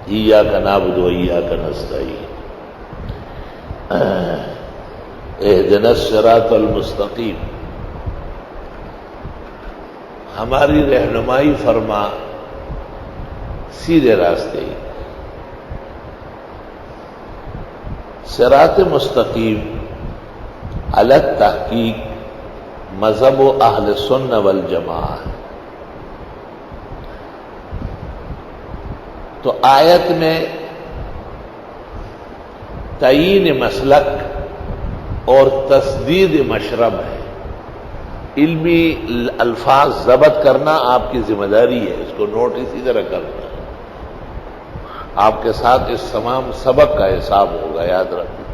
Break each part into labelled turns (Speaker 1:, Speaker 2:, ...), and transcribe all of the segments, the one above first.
Speaker 1: ایاک نعبد و ایاک نستعین اہدنا الصراط المستقیم، ہماری رہنمائی فرما سیدھے راستے ہی۔ صراط مستقیم علی التحقیق مذہب و اہل سنہ والجماعہ۔ تو آیت میں تعیین مسلک اور تسدید مشرب ہے۔ علمی الفاظ ضبط کرنا آپ کی ذمہ داری ہے، اس کو نوٹ اسی طرح کرنا ہے۔ آپ کے ساتھ اس تمام سبق کا حساب ہوگا، یاد رکھیں۔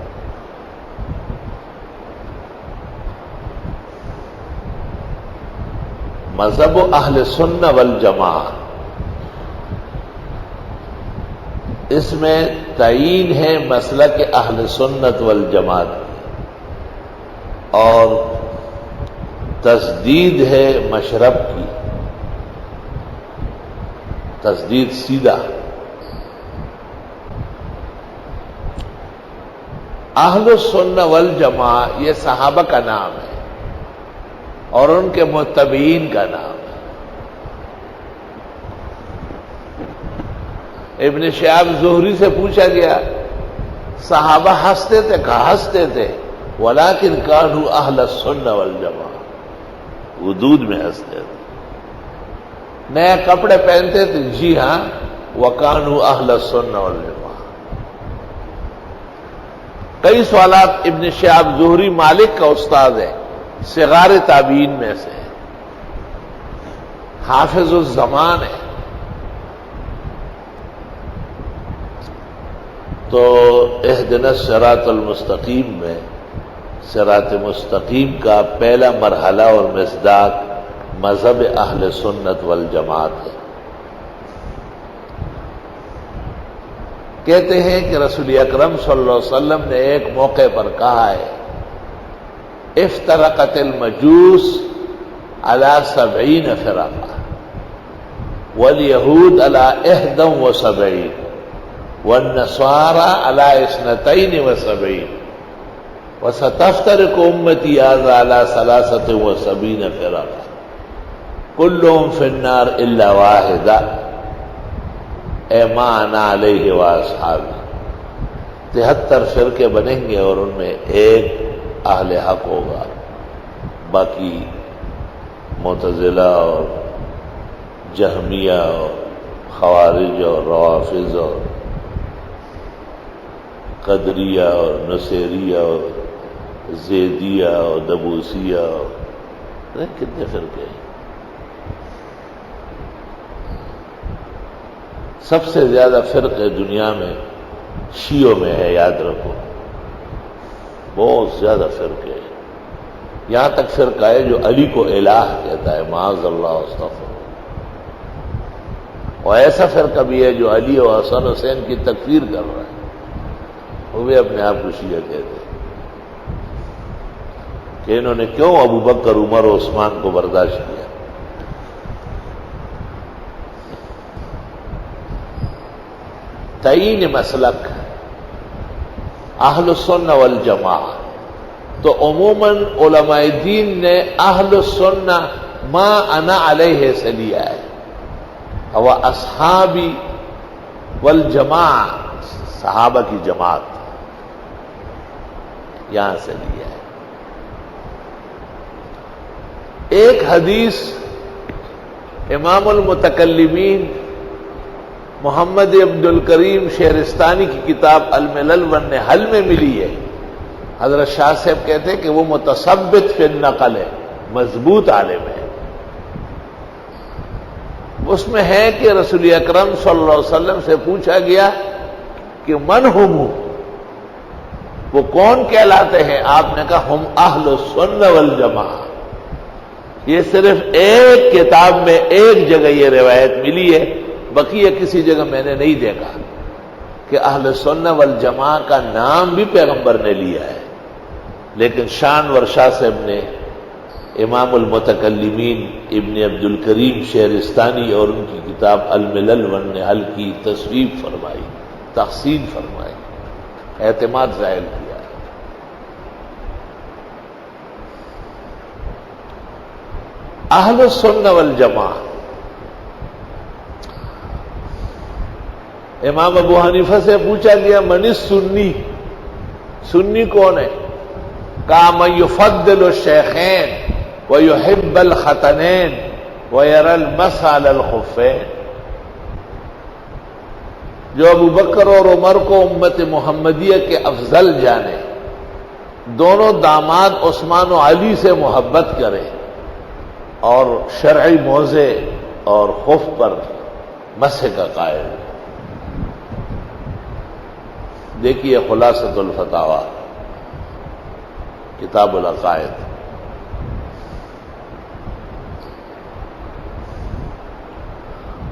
Speaker 1: مذہب و اہل سنہ والجماعہ، اس میں تعیین ہے مسلک اہل سنت والجماعت اور تسدید ہے مشرب کی، تسدید سیدھا۔ اہل السنہ والجماعہ یہ صحابہ کا نام ہے اور ان کے متبعین کا نام ہے۔ ابن شہاب زہری سے پوچھا گیا صحابہ ہنستے تھے، کہا ہنستے تھے، ولیکن کانوا اہل السنہ والجماعہ، وہ دودھ میں ہنستے تھے۔ نئے کپڑے پہنتے تھے، جی ہاں، وکانوا اہل السنہ والجماعہ۔ کئی سوالات ابن شہاب زہری مالک کا استاد ہے، صغار تابعین میں سے حافظ الزمان ہے۔ تو اہدنا الصراط المستقیم میں صراط مستقیم کا پہلا مرحلہ اور مصداق مذہب اہل سنت والجماعت ہے۔ کہتے ہیں کہ رسول اکرم صلی اللہ علیہ وسلم نے ایک موقع پر کہا ہے افترقت المجوس علی 70 فرقہ والیہود علی 71 والنصارى على 72 وستفترق امتی هذا على 73 فرقہ كلهم في النار الا واحدہ اے ما انا علیہ واصحابی۔ 73 فرقے بنیں گے اور ان میں ایک اہل حق ہوگا، باقی معتزلہ اور جہمیہ اور خوارج اور روافض اور قدریہ اور نصیریہ اور زیدیہ اور دبوسیہ اور کتنے فرقے ہیں۔ سب سے زیادہ فرقے دنیا میں شیعوں میں ہے، یاد رکھو، بہت زیادہ فرقے ہیں۔ یہاں تک فرقہ ہے جو علی کو الہ کہتا ہے، معاذ اللہ استغفر۔ اور ایسا فرقہ بھی ہے جو علی اور حسن حسین کی تکفیر کر رہا ہے، وہ بھی اپنے آپ کو شیعہ کہتے ہیں کہ انہوں نے کیوں ابو بکر، عمر اور عثمان کو برداشت کیا۔ تعین مسلک اہل السنہ والجماعہ، تو عموماً علماء دین نے اہل السنہ ما انا علیہ سے لیا ہے، وہ اصحابی والجماعہ صحابہ کی جماعت یہاں سے لیا ہے۔ ایک حدیث امام المتکلمین محمد عبد الکریم شہرستانی کی کتاب الملل والنحل میں ملی ہے۔ حضرت شاہ صاحب کہتے ہیں کہ وہ متثبت فی النقل ہے، مضبوط عالم ہے۔ اس میں ہے کہ رسول اکرم صلی اللہ علیہ وسلم سے پوچھا گیا کہ من ہم، وہ کون کہلاتے ہیں؟ آپ نے کہا ہم اہل السنہ والجماعہ۔ یہ صرف ایک کتاب میں ایک جگہ یہ روایت ملی ہے، بقیہ کسی جگہ میں نے نہیں دیکھا کہ اہل سنہ والجماعہ کا نام بھی پیغمبر نے لیا ہے۔ لیکن شان ور شاہ صاحب نے امام المتکلمین ابن عبد الکریم شہرستانی اور ان کی کتاب الملل والنحل کی تصویب فرمائی، تحسین فرمائی، اعتماد ظاہر کیا۔ اہل السنہ والجماعہ، امام ابو حنیفہ سے پوچھا گیا من السنی، سنی کون ہے؟ کہا من یفضل الشیخین ویحب الختنین ویری المسح علی الخفین، جو ابو بکر اور عمر کو امت محمدیہ کے افضل جانے، دونوں داماد عثمان و علی سے محبت کرے اور شرعی موضع اور خف پر مسح کا قائل۔ دیکھیے خلاصۃ الفتاوی کتاب العقائد۔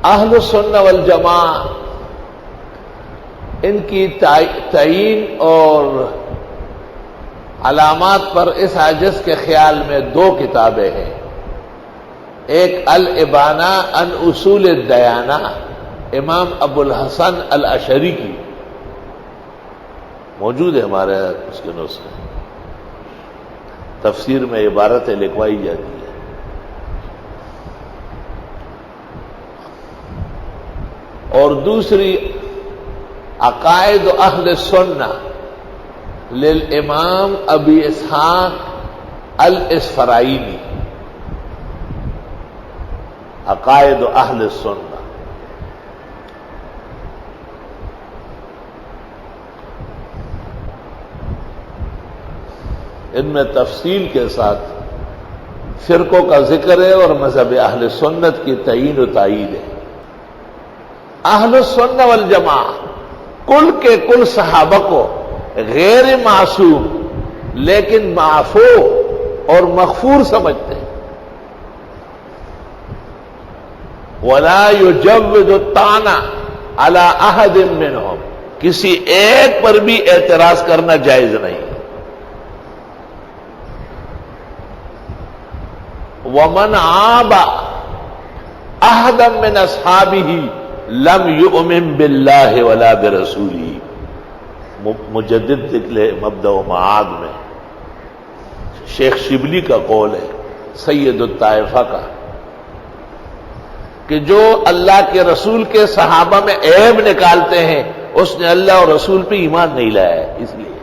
Speaker 1: اہل السنہ والجماعہ ان کی تعیین اور علامات پر اس عاجز کے خیال میں دو کتابیں ہیں، ایک الابانہ عن اصول الدیانہ امام ابو الحسن الاشعری کی، موجود ہے ہمارے اس کے نسخے، تفسیر میں عبارتیں لکھوائی جاتی ہے، اور دوسری عقائد اہل السنہ للامام ابی اسحاق الاسفرائینی، عقائد اہل السنہ۔ ان میں تفصیل کے ساتھ فرقوں کا ذکر ہے اور مذہب اہل سنت کی تعین و تائید ہے۔ اہل السنہ والجماعہ کل کے کل صحابہ کو غیر معصوم لیکن معفو اور مغفور سمجھتے ہیں۔ ولا یجوز الطعن علی احد منہم، کسی ایک پر بھی اعتراض کرنا جائز نہیں۔ ومن عاب احدا من اصحابہ لم یؤمن باللہ ولا برسولہ، مجدد نکلے مبدأ و معاد میں، شیخ شبلی کا قول ہے، سید الطائفہ کا، کہ جو اللہ کے رسول کے صحابہ میں عیب نکالتے ہیں اس نے اللہ اور رسول پہ ایمان نہیں لایا ہے، اس لیے